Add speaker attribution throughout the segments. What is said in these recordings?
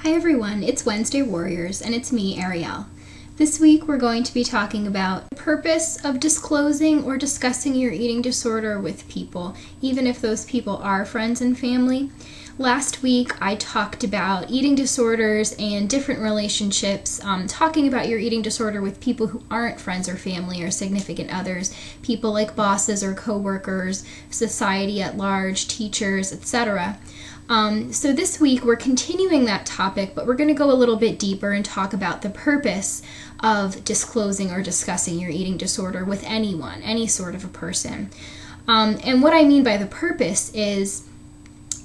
Speaker 1: Hi everyone, it's Wednesday Warriors and it's me, Arielle. This week we're going to be talking about the purpose of disclosing or discussing your eating disorder with people, even if those people are friends and family. Last week I talked about eating disorders and different relationships, talking about your eating disorder with people who aren't friends or family or significant others, people like bosses or coworkers, society at large, teachers, etc. So this week we're continuing that topic, but we're going to go a little bit deeper and talk about the purpose of disclosing or discussing your eating disorder with anyone, any sort of a person. And what I mean by the purpose is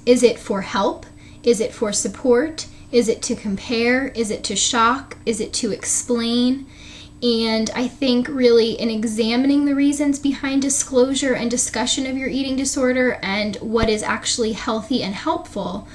Speaker 1: it for help? Is it for support? Is it to compare? Is it to shock? Is it to explain? And I think really in examining the reasons behind disclosure and discussion of your eating disorder and what is actually healthy and helpful,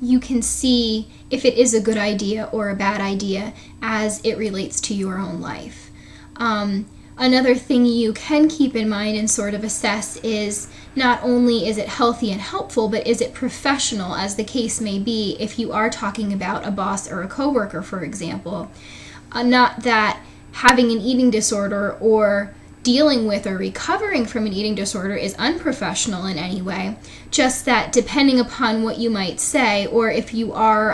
Speaker 1: you can see if it is a good idea or a bad idea as it relates to your own life. Another thing you can keep in mind and sort of assess is not only is it healthy and helpful, but is it professional, as the case may be if you are talking about a boss or a coworker, for example. Not that having an eating disorder or dealing with or recovering from an eating disorder is unprofessional in any way, just that depending upon what you might say, or if you are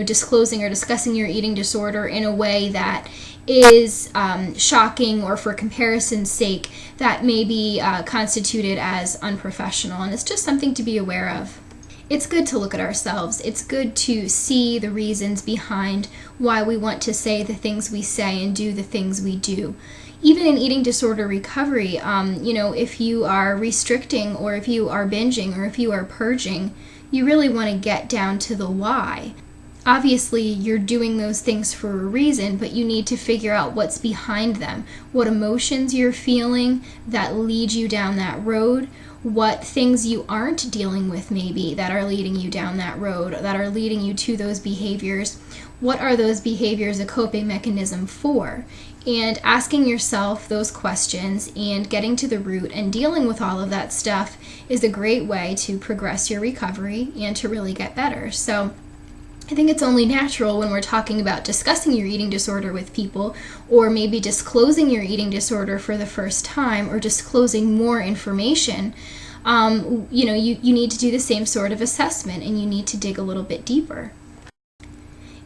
Speaker 1: disclosing or discussing your eating disorder in a way that is shocking or for comparison's sake, that may be constituted as unprofessional, and it's just something to be aware of. It's good to look at ourselves. It's good to see the reasons behind why we want to say the things we say and do the things we do. Even in eating disorder recovery, if you are restricting or if you are binging or if you are purging, you really want to get down to the why. Obviously, you're doing those things for a reason, but you need to figure out what's behind them, what emotions you're feeling that lead you down that road, what things you aren't dealing with maybe that are leading you down that road, that are leading you to those behaviors. What are those behaviors a coping mechanism for? And asking yourself those questions and getting to the root and dealing with all of that stuff is a great way to progress your recovery and to really get better. So I think it's only natural when we're talking about discussing your eating disorder with people, or maybe disclosing your eating disorder for the first time, or disclosing more information, you need to do the same sort of assessment and you need to dig a little bit deeper.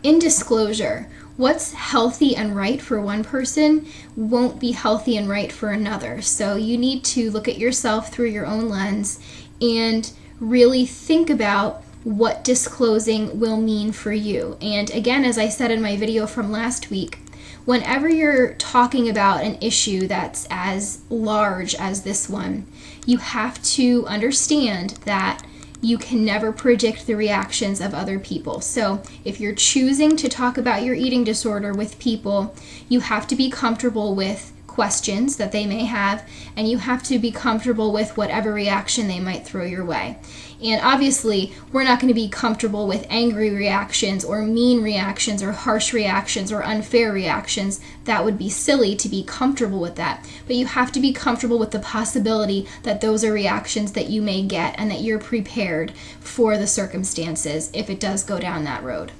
Speaker 1: In disclosure, what's healthy and right for one person won't be healthy and right for another. So you need to look at yourself through your own lens and really think about what disclosing will mean for you. And again, as I said in my video from last week, whenever you're talking about an issue that's as large as this one, you have to understand that you can never predict the reactions of other people. So if you're choosing to talk about your eating disorder with people, you have to be comfortable with questions that they may have, and you have to be comfortable with whatever reaction they might throw your way. And obviously, we're not going to be comfortable with angry reactions or mean reactions or harsh reactions or unfair reactions. That would be silly to be comfortable with that. But you have to be comfortable with the possibility that those are reactions that you may get and that you're prepared for the circumstances if it does go down that road.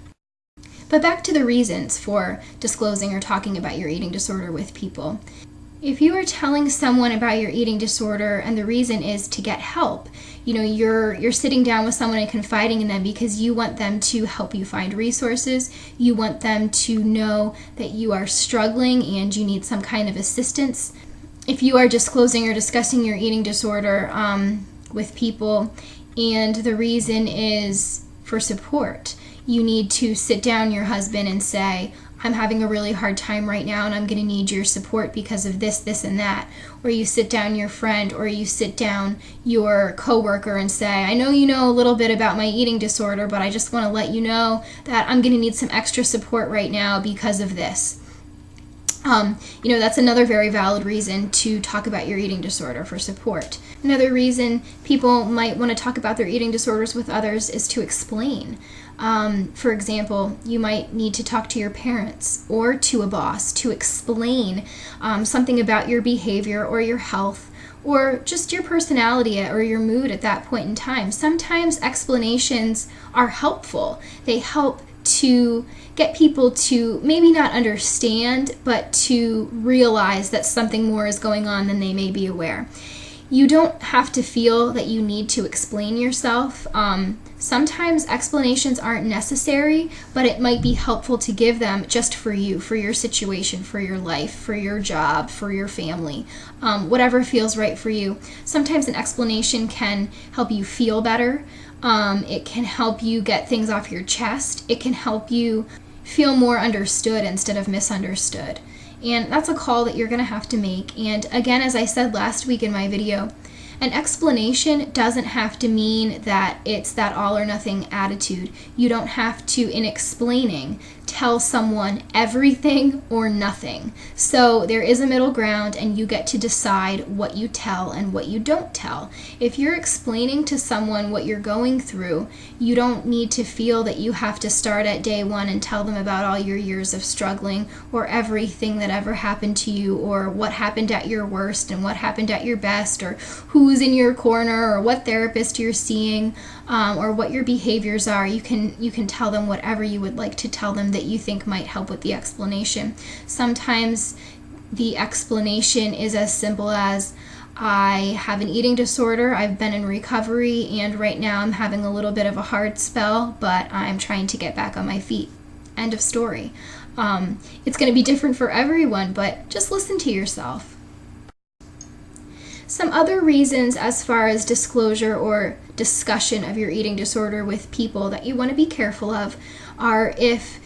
Speaker 1: But back to the reasons for disclosing or talking about your eating disorder with people. If you are telling someone about your eating disorder and the reason is to get help, you're sitting down with someone and confiding in them because you want them to help you find resources, you want them to know that you are struggling and you need some kind of assistance. If you are disclosing or discussing your eating disorder with people and the reason is for support, you need to sit down your husband and say, I'm having a really hard time right now and I'm going to need your support because of this, this, and that. Or you sit down your friend or you sit down your coworker and say, I know you know a little bit about my eating disorder, but I just want to let you know that I'm going to need some extra support right now because of this. That's another very valid reason to talk about your eating disorder for support. Another reason people might want to talk about their eating disorders with others is to explain. For example, you might need to talk to your parents or to a boss to explain something about your behavior or your health or just your personality or your mood at that point in time. Sometimes explanations are helpful. They help to get people to maybe not understand, but to realize that something more is going on than they may be aware. You don't have to feel that you need to explain yourself. Sometimes explanations aren't necessary, but it might be helpful to give them just for you, for your situation, for your life, for your job, for your family, whatever feels right for you. Sometimes an explanation can help you feel better. It can help you get things off your chest. It can help you feel more understood instead of misunderstood. And that's a call that you're going to have to make. And again, as I said last week in my video, an explanation doesn't have to mean that it's that all or nothing attitude. You don't have to, in explaining, tell someone everything or nothing. So there is a middle ground, and you get to decide what you tell and what you don't tell. If you're explaining to someone what you're going through, you don't need to feel that you have to start at day one and tell them about all your years of struggling, or everything that ever happened to you, or what happened at your worst and what happened at your best, or who's in your corner, or what therapist you're seeing, or what your behaviors are. You can tell them whatever you would like to tell them that you think might help with the explanation. Sometimes the explanation is as simple as, I have an eating disorder, I've been in recovery, and right now I'm having a little bit of a hard spell, but I'm trying to get back on my feet. End of story. It's going to be different for everyone, but just listen to yourself. Some other reasons as far as disclosure or discussion of your eating disorder with people that you want to be careful of are if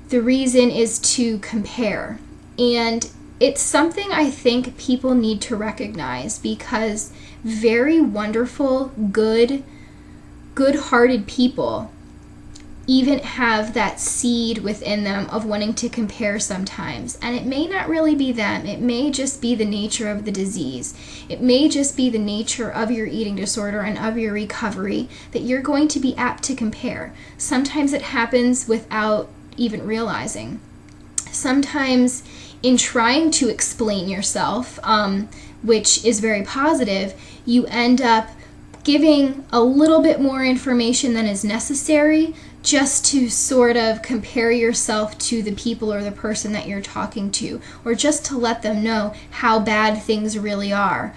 Speaker 1: the reason is to compare. And it's something I think people need to recognize, because very wonderful, good-hearted people even have that seed within them of wanting to compare sometimes. And it may not really be them. It may just be the nature of the disease. It may just be the nature of your eating disorder and of your recovery that you're going to be apt to compare. Sometimes it happens without even realizing. Sometimes in trying to explain yourself, which is very positive, you end up giving a little bit more information than is necessary, just to sort of compare yourself to the people or the person that you're talking to, or just to let them know how bad things really are,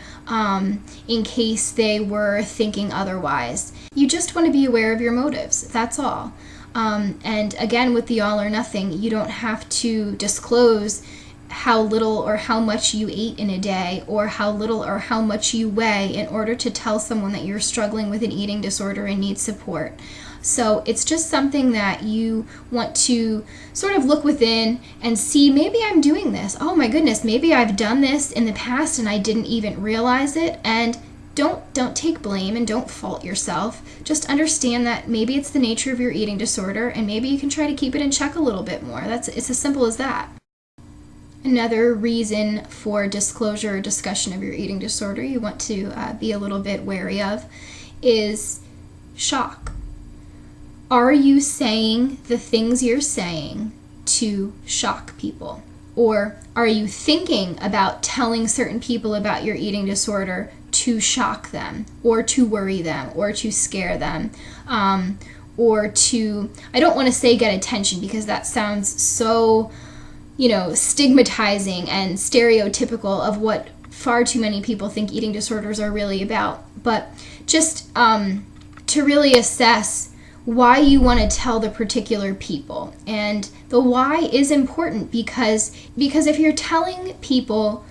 Speaker 1: in case they were thinking otherwise. You just want to be aware of your motives, that's all. And again, with the all or nothing, you don't have to disclose how little or how much you ate in a day, or how little or how much you weigh, in order to tell someone that you're struggling with an eating disorder and need support. So it's just something that you want to sort of look within and see, maybe I'm doing this. Oh my goodness, maybe I've done this in the past and I didn't even realize it. And don't take blame and don't fault yourself. Just understand that maybe it's the nature of your eating disorder, and maybe you can try to keep it in check a little bit more. It's as simple as that. Another reason for disclosure or discussion of your eating disorder you want to be a little bit wary of is shock. Are you saying the things you're saying to shock people? Or are you thinking about telling certain people about your eating disorder to shock them, or to worry them, or to scare them, or to, I don't want to say get attention, because that sounds so stigmatizing and stereotypical of what far too many people think eating disorders are really about. But just to really assess why you want to tell the particular people. And the why is important, because if you're telling people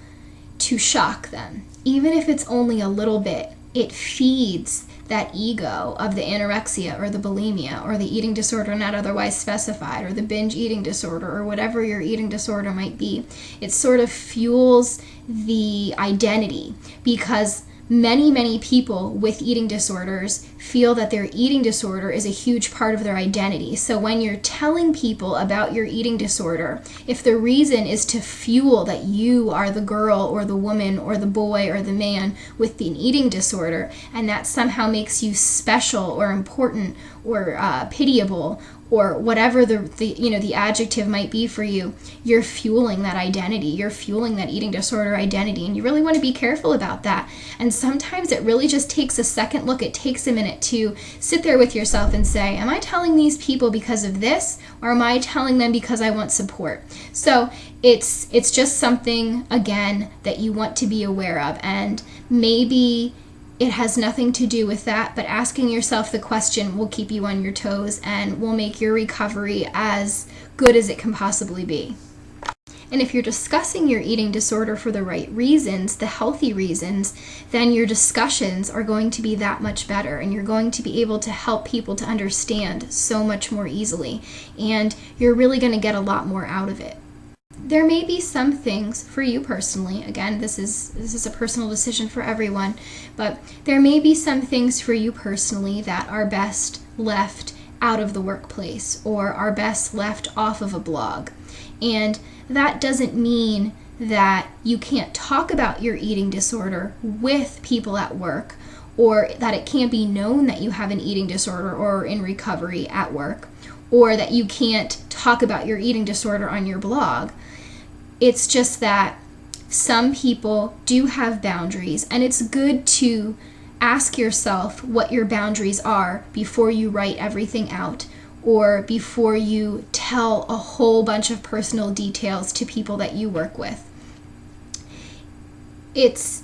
Speaker 1: to shock them, even if it's only a little bit, it feeds that ego of the anorexia or the bulimia or the eating disorder not otherwise specified, or the binge eating disorder, or whatever your eating disorder might be. It sort of fuels the identity, because many people with eating disorders feel that their eating disorder is a huge part of their identity. So when you're telling people about your eating disorder, if the reason is to fuel that you are the girl or the woman or the boy or the man with the eating disorder, and that somehow makes you special or important or pitiable or whatever the adjective might be for you, you're fueling that identity. You're fueling that eating disorder identity, and you really want to be careful about that. And sometimes it really just takes a second look. It takes a minute to sit there with yourself and say, am I telling these people because of this, or am I telling them because I want support? So it's just something, again, that you want to be aware of. And maybe it has nothing to do with that, but asking yourself the question will keep you on your toes and will make your recovery as good as it can possibly be. And if you're discussing your eating disorder for the right reasons, the healthy reasons, then your discussions are going to be that much better, and you're going to be able to help people to understand so much more easily, and you're really going to get a lot more out of it. There may be some things for you personally, again, this is a personal decision for everyone, but there may be some things for you personally that are best left out of the workplace or are best left off of a blog. And that doesn't mean that you can't talk about your eating disorder with people at work, or that it can't be known that you have an eating disorder or are in recovery at work, or that you can't talk about your eating disorder on your blog. It's just that some people do have boundaries, and it's good to ask yourself what your boundaries are before you write everything out, or before you tell a whole bunch of personal details to people that you work with. It's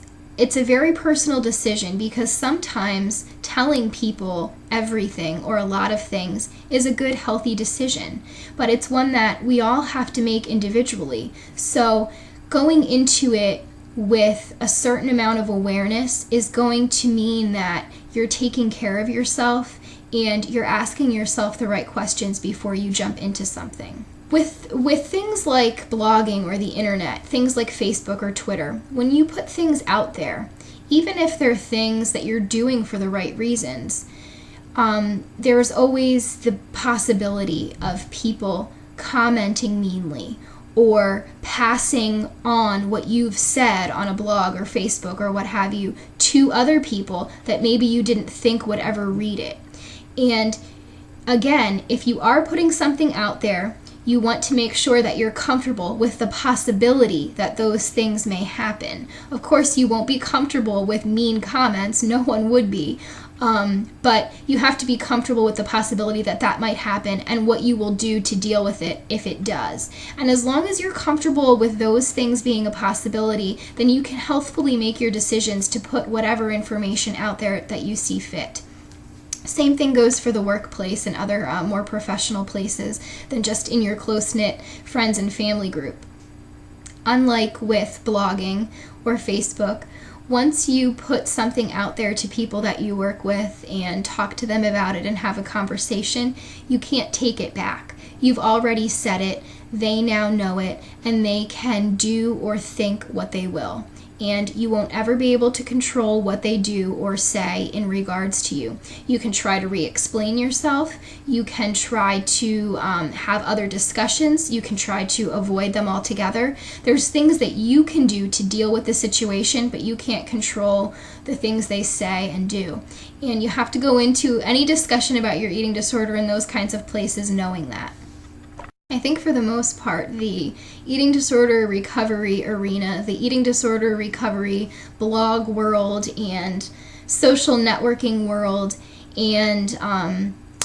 Speaker 1: a very personal decision, because sometimes telling people everything or a lot of things is a good, healthy decision, but it's one that we all have to make individually. So going into it with a certain amount of awareness is going to mean that you're taking care of yourself and you're asking yourself the right questions before you jump into something. With things like blogging or the internet, things like Facebook or Twitter, when you put things out there, even if they're things that you're doing for the right reasons, there's always the possibility of people commenting meanly or passing on what you've said on a blog or Facebook or what have you to other people that maybe you didn't think would ever read it. And again, if you are putting something out there, you want to make sure that you're comfortable with the possibility that those things may happen. Of course, you won't be comfortable with mean comments. No one would be. But you have to be comfortable with the possibility that that might happen and what you will do to deal with it if it does. And as long as you're comfortable with those things being a possibility, then you can healthfully make your decisions to put whatever information out there that you see fit. Same thing goes for the workplace and other more professional places than just in your close-knit friends and family group. Unlike with blogging or Facebook, once you put something out there to people that you work with and talk to them about it and have a conversation, you can't take it back. You've already said it, they now know it, and they can do or think what they will. And you won't ever be able to control what they do or say in regards to you. You can try to re-explain yourself. You can try to have other discussions. You can try to avoid them altogether. There's things that you can do to deal with the situation, but you can't control the things they say and do. And you have to go into any discussion about your eating disorder in those kinds of places knowing that. I think for the most part, the eating disorder recovery arena, the eating disorder recovery blog world and social networking world and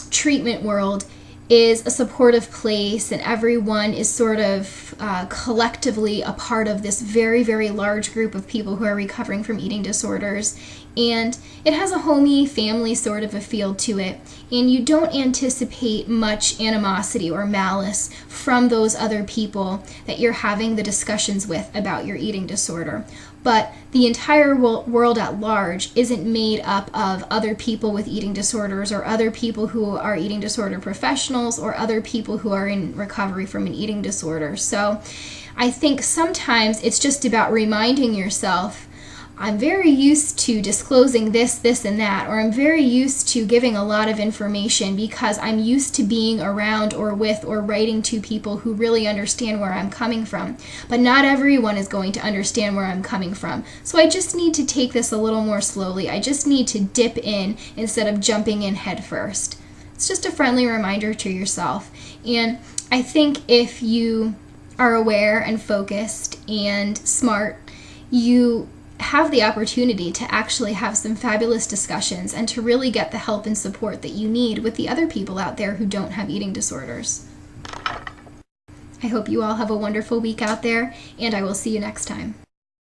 Speaker 1: treatment world is a supportive place, and everyone is sort of collectively a part of this very, very large group of people who are recovering from eating disorders. And it has a homey family sort of a feel to it, and you don't anticipate much animosity or malice from those other people that you're having the discussions with about your eating disorder. But the entire world at large isn't made up of other people with eating disorders or other people who are eating disorder professionals or other people who are in recovery from an eating disorder. So I think sometimes it's just about reminding yourself, I'm very used to disclosing this, and that, or I'm very used to giving a lot of information because I'm used to being around or with or writing to people who really understand where I'm coming from. But not everyone is going to understand where I'm coming from. So I just need to take this a little more slowly. I just need to dip in instead of jumping in head first. It's just a friendly reminder to yourself. And I think if you are aware and focused and smart, you have the opportunity to actually have some fabulous discussions and to really get the help and support that you need with the other people out there who don't have eating disorders. I hope you all have a wonderful week out there, and I will see you next time.